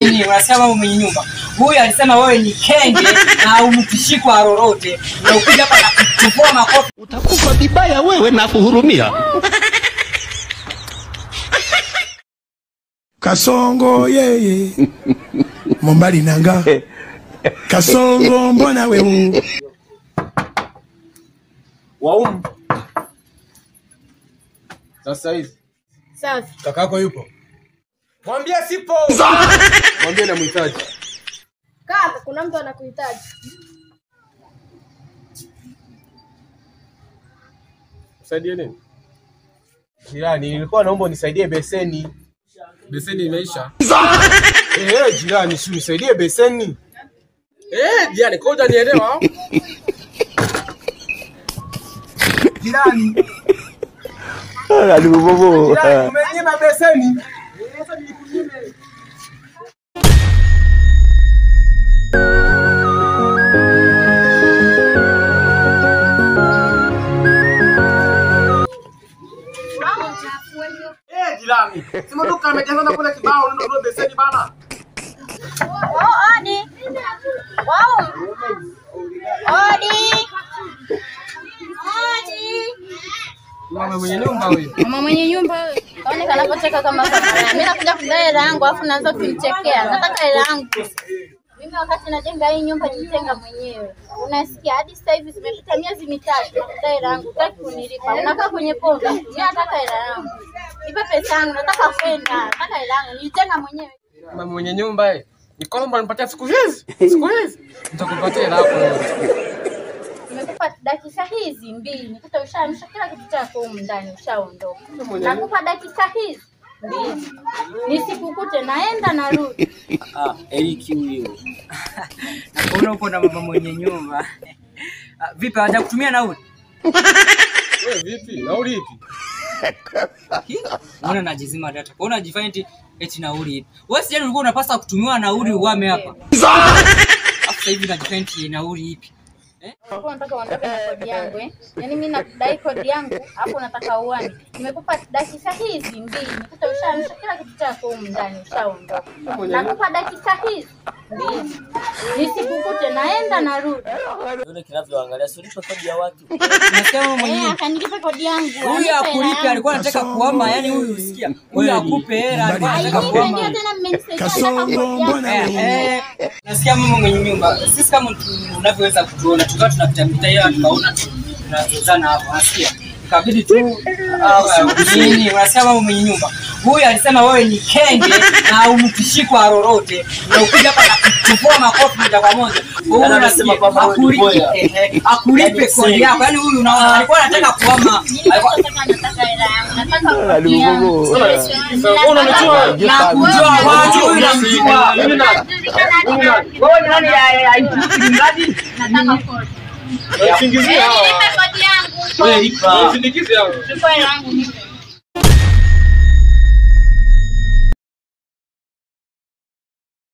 Nini unasema mwenye nyumba? Huyu alisema wewe ni kenge na umtishikwa lolote. Na ukija hapa na kuchukua makofi utakufa vibaya wewe na kuhurumia. Kasongo yeye. Mombali nanga. Kasongo mbona wewe? Waumu. Sasa hizi. Safi. Kakako yupo? Mwambie sipo. Mwambie namhitaji. Kaka, kuna mtu anakuhitaji. Usaidie nini? Jirani, nilikuwa naomba unisaidie beseni. Beseni imeisha. Jirani, si unisaidie beseni. Jirani, kwa hiyo unielewa? Jirani. Hadi bobo. Jirani, umenyima beseni. Sasa nikunyime. Jirani, sema duka amejazana kule kibao ndio beseni bana. Odi. Wow. Odi. Mama mwenye nyumba huyo. Mama mwenye nyumba huyo. Kaone kanapoteka kama kama. Mimi nakuja kudai hela yangu afu naanza kunichekea. Nataka hela yangu. Mimi wakati najenga hii nyumba nilitenga mwenyewe. Unasikia hadi sasa hivi zimepita miezi mitatu kudai hela yangu. Nataka kunilipa. Unakaa kwenye pombe. Mimi nataka hela yangu. Nipe pesa yangu, nataka kwenda. Nataka hela yangu. Nilitenga mwenyewe. Mama mwenye nyumba Nikomba nipatie siku hizi. Siku hizi. Nitakupatia hela yako. Nimekupa dakika hizi 2. Nikuta ushaamsha kila kitu chako huko ndani ushaondoka. Nakupa dakika hizi 2. Nisikukute naenda narudi. Eric huyo. Naona uko na mama mwenye nyumba. Vipi anataka kutumia nauli? Wewe vipi? Nauli ipi? Unaona najizima data. Unaona unajifanya eti nauli ipi? Wewe sijui ulikuwa unapaswa kutumiwa nauli uame hapa. Sasa hivi unajifanya nauli ipi? Hapo nataka uondoke na kodi yangu Yaani mimi nakudai kodi yangu, hapo nataka uane. Nimekupa dakika hizi 2. Nikuta ushaamsha kila kitu chako huko ndani ushaondoka. Nakupa dakika hizi 2. Nisikukute naenda narudi. Yule kinavyoangalia sio lipa kodi ya watu. Unasema mwenyewe akanilipa kodi yangu. Huyu akulipe alikuwa anataka kuama, yani huyu usikia. Huyu akupe hela alikuwa anataka kuama. Tena mmenisaidia. Nasikia mama mwenye nyumba. Sisi kama unavyoweza kutuona tukawa tunapita hiyo tukaona tunazozana hapo. Nasikia. Ikabidi tu nini unasema mama mwenye nyumba. Huyu alisema wewe ni kenge na umtishikwa lolote. Na ukija hapa na kuchukua makofi moja kwa moja. Huyu anasema kwamba akulipe kodi yako. Yaani huyu unaona alikuwa anataka kuama. Nataka hela yangu. Nataka kodi yangu. Unanijua? Nakujua wapi huyu namjua. Wewe ni nani aijui Nataka kodi. Usingizia hawa. Nipe kodi yangu. Wewe lipa. Usindikize hawa. Chukua hela yangu nipe.